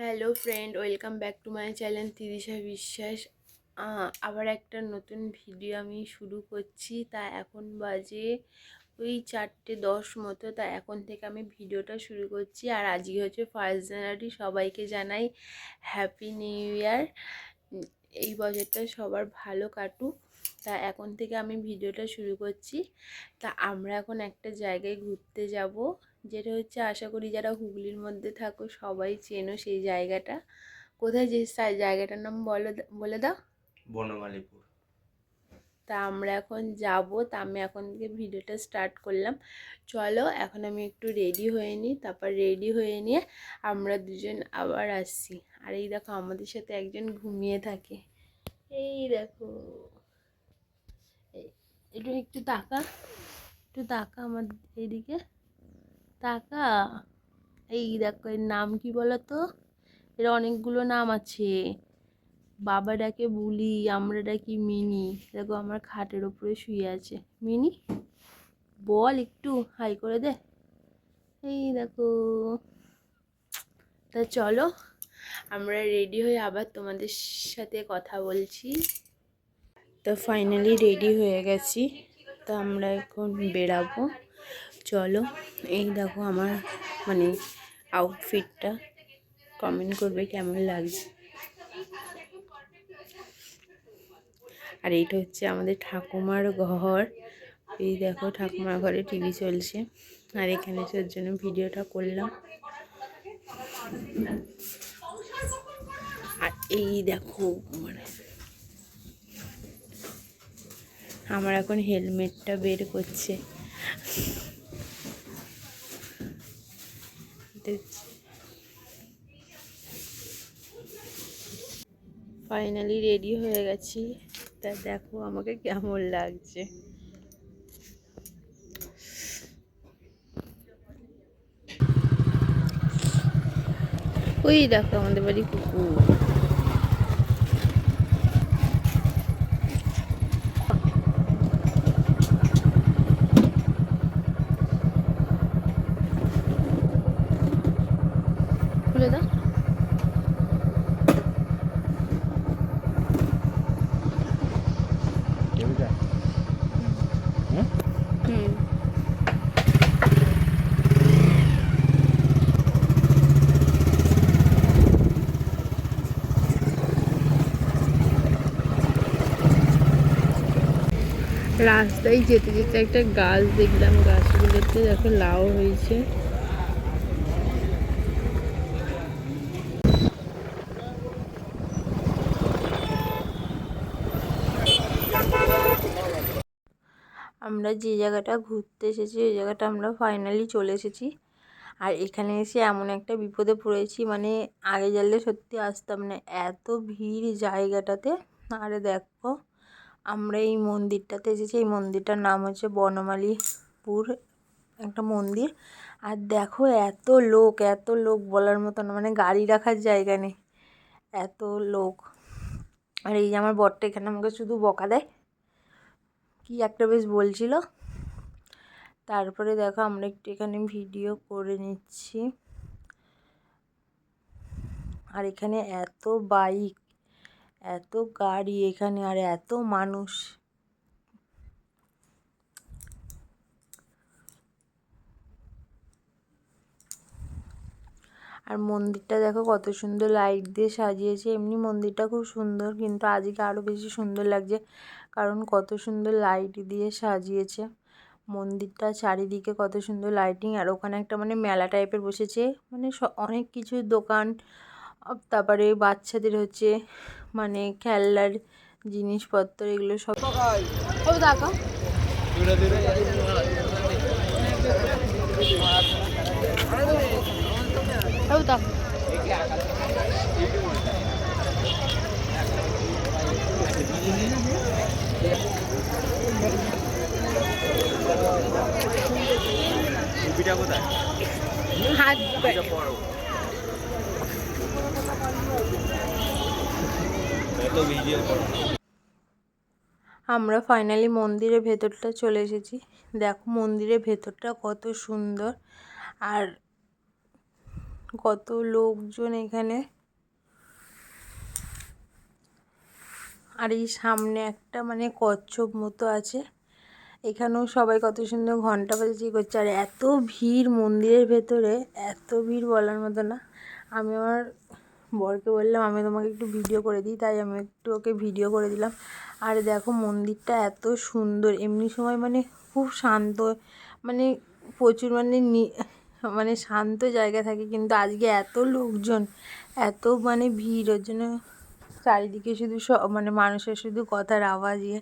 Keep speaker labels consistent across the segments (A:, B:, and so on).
A: Hello friend, welcome back to my channel Tirisha Biswas. আবার একটা নতুন ভিডিও আমি শুরু করছি। তা এখন বাজে ওই 4:10 মতো। তা এখন থেকে আমি ভিডিওটা শুরু করছি। আর আজকে হচ্ছে 1 জানুয়ারি। সবাইকে জানাই হ্যাপি নিউ ইয়ার। এই বছরটা সবার ভালো কাটুক। তা এখন থেকে আমি ভিডিওটা শুরু করছি। তা আমরা এখন একটা জায়গায় ঘুরতে যাব, যেটা হচ্ছে আশা করি যারা হুগলির মধ্যে থাকো সবাই চেনো সেই জায়গাটা। কোথায় যে জায়গাটার নাম বলে দাও।
B: বনমালীপুর।
A: তা আমরা এখন যাব। তা আমি এখন থেকে ভিডিওটা স্টার্ট করলাম। চলো এখন আমি একটু রেডি হয়ে নিই, তারপর রেডি হয়ে নিয়ে আমরা দুজন আবার আসছি। আর এই দেখো আমাদের সাথে একজন ঘুমিয়ে থাকে, এই দেখো। একটু একটু তাকা, একটু তাকা আমার এইদিকে তাকা। এই দেখো এর নাম কি বলো তো? এর অনেকগুলো নাম আছে। বাবা ডাকে বুলি, আমরা ডাকি মিনি। দেখো আমার খাটের ওপরে শুয়ে আছে মিনি। বল একটু হাই করে দে। এই দেখো। তা চলো আমরা রেডি হয়ে আবার তোমাদের সাথে কথা বলছি। তো ফাইনালি রেডি হয়ে গেছি। তো আমরা এখন বেরাবো। চলো, এই দেখো আমার মানে আউটফিটটা, কমেন্ট করবে কেমন লাগছে। আর এইটা হচ্ছে আমাদের ঠাকুমার ঘর। এই দেখো ঠাকুমার ঘরে টিভি চলছে। আর এখানে তোর জন্য ভিডিওটা করলাম। আর এই দেখো আমার এখন হেলমেটটা বের করছে। ফাইনালি রেডি হয়ে গেছি। তা দেখো আমাকে কেমন লাগছে। ওই দেখো আমাদের বাড়ি কুকুর। খুলে দাও। হুম। রাস্তায় যেতে যেতে একটা গাছ দেখলাম, গাছগুলোতে দেখো লাউ হয়েছে। আমরা যে জায়গাটা ঘুরতে এসেছি ওই জায়গাটা আমরা ফাইনালি চলে এসেছি। আর এখানে এসে এমন একটা বিপদে পড়েছি, মানে আগে জানলে সত্যি আসতাম না, এত ভিড় জায়গাটাতে। আরে দেখো আমরা এই মন্দিরটাতে এসেছি। এই মন্দিরটার নাম হচ্ছে বনমালীপুর একটা মন্দির। আর দেখো এত লোক বলার মতো না, মানে গাড়ি রাখার জায়গা নেই, এত লোক। আর এই যে আমার বরটা এখানে আমাকে শুধু বকা দেয়, কি একটা বেশ বলছিল। তারপরে দেখো আমরা একটু এখানে ভিডিও করে নিচ্ছি। আর এখানে এত বাইক, এত গাড়ি এখানে, আর এত মানুষ। আর মন্দিরটা দেখো কত সুন্দর লাইট দিয়ে সাজিয়েছে। এমনি মন্দিরটা খুব সুন্দর, কিন্তু আজকে আরও বেশি সুন্দর লাগছে কারণ কত সুন্দর লাইট দিয়ে সাজিয়েছে মন্দিরটা। চারিদিকে কত সুন্দর লাইটিং। আর ওখানে একটা মানে মেলা টাইপের বসেছে, মানে অনেক কিছু দোকান। তারপরে বাচ্চাদের হচ্ছে মানে খেলনার জিনিসপত্র, এগুলো সব। ও দেখো ও দেখো হাত আমরা ফাইনালি মন্দিরের ভেতরটা চলে এসেছি। দেখো মন্দিরের ভেতরটা কত সুন্দর, আর কত লোকজন এখানে আর এই সামনে একটা মানে কচ্ছপ মতো আছে, এখানেও সবাই কত সুন্দর ঘন্টা বাজাচ্ছি করছে। আর এত ভিড় মন্দিরের ভেতরে, এত ভিড় বলার মতো না। আমি আমার বরকে বললাম আমি তোমাকে একটু ভিডিও করে দিই, তাই আমি একটু ওকে ভিডিও করে দিলাম। আর দেখো মন্দিরটা এত সুন্দর, এমনি সময় মানে খুব শান্ত, মানে প্রচুর মানে শান্ত জায়গা থাকে, কিন্তু আজকে এত লোকজন, এত মানে ভিড়, ওর জন্য চারিদিকে শুধু মানে মানুষের শুধু কথার আওয়াজ ইয়ে।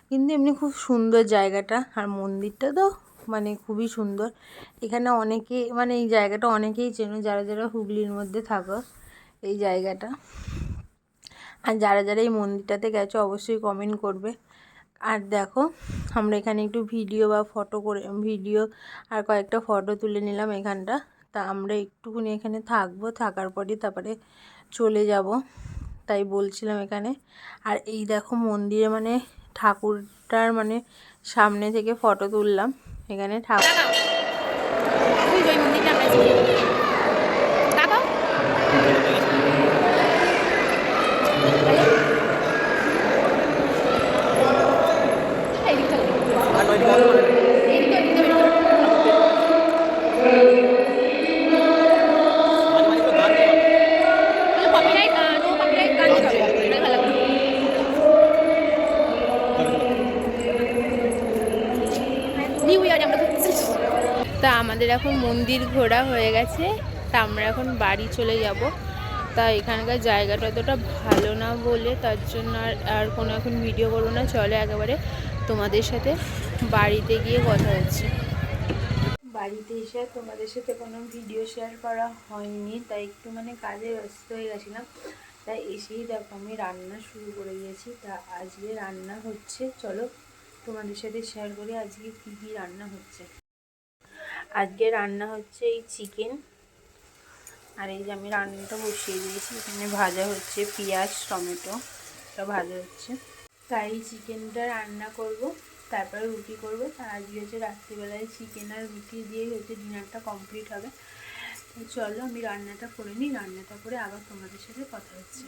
A: কিন্তু এমনি খুব সুন্দর জায়গাটা, আর মন্দিরটা তো মানে খুবই সুন্দর। এখানে অনেকে মানে এই জায়গাটা অনেকেই চেনো, যারা যারা হুগলির মধ্যে থাকো এই জায়গাটা। আর যারা যারা এই মন্দিরটাতে গেছো অবশ্যই কমেন্ট করবে। আর দেখো আমরা এখানে একটু ভিডিও আর কয়েকটা ফটো তুলে নিলাম এখানটা। তা আমরা একটুখানি এখানে থাকবো, থাকার পরই তারপরে চলে যাব, তাই বলছিলাম এখানে। আর এই দেখো মন্দিরে মানে ঠাকুরটার মানে সামনে থেকে ফটো তুললাম। এখানে ঠাকুর তা আমাদের এখন মন্দির ঘোরা হয়ে গেছে, তা আমরা এখন বাড়ি চলে যাব। তা এখানকার জায়গাটা অতটা ভালো না বলে তার জন্য আর কোনো এখন ভিডিও করবো না। চলে একেবারে তোমাদের সাথে বাড়িতে গিয়ে কথা হচ্ছে। বাড়িতে এসে তোমাদের সাথে কোনো ভিডিও শেয়ার করা হয়নি, তাই একটু মানে কাজে ব্যস্ত হয়ে গেছিলাম। তাই এসেই দেখো আমি রান্না শুরু করে দিয়েছি। তা আজকে রান্না হচ্ছে, চলো তোমাদের সাথে শেয়ার করি আজকে কী কী রান্না হচ্ছে। আজকে রান্না হচ্ছে এই চিকেন, আর এই যে আমি রান্নাটা বসিয়ে দিয়েছি, এখানে ভাজা হচ্ছে পেঁয়াজ টমেটো সব ভাজা হচ্ছে। তাই চিকেনটা রান্না করব, তারপরে রুটি করব। তার আজকে হচ্ছে রাত্রিবেলায় চিকেন আর রুটি দিয়ে হচ্ছে ডিনারটা কমপ্লিট হবে। তো চলো আমি রান্নাটা করে নিই, রান্নাটা করে আবার তোমাদের সাথে কথা হচ্ছে।